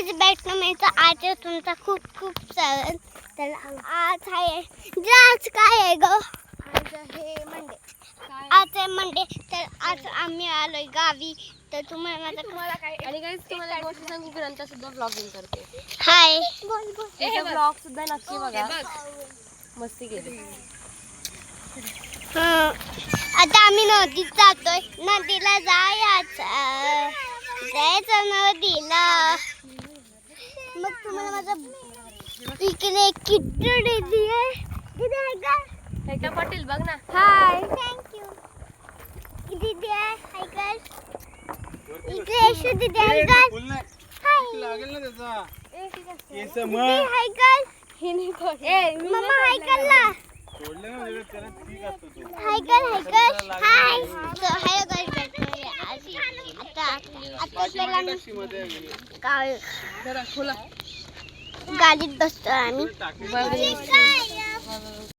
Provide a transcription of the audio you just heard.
guys बैठना मेरा आज तुमचा खूप खूप सण तर आज आहे आज काय आहे ग आज आहे मंडे आज आहे मंडे तर आज आम्ही आलोय गावी तर तुम्हाला काय आणि गाइस तुम्हाला एक गोष्ट सांगू की नंतर सुद्धा व्लॉगिंग करते हाय बोल बोल हे व्लॉग सुद्धा नक्की बघा मस्ती केली आता आम्ही नदीत जातोय नदीला जायचं नदीला मग तुम्हाला माझा इकडे एक किट्टू दिली आहे किती आहे का रेखा पाटील बघ ना हाय थँक्यू दीदी आहे हाय कर इकडे यशू दीदी आहे कर हाय लागेल ना त्याचा केस दीदी मग हाय कर हिने कोण मम्मा हाय कर ना सोडलं ना म्हणजे त्याला ठीक असतो तो हाय कर हाय तर हाय गाइस आता आपल्याला मध्ये काय जरा खोला गाडीत बसतो आम्ही टाकली बघ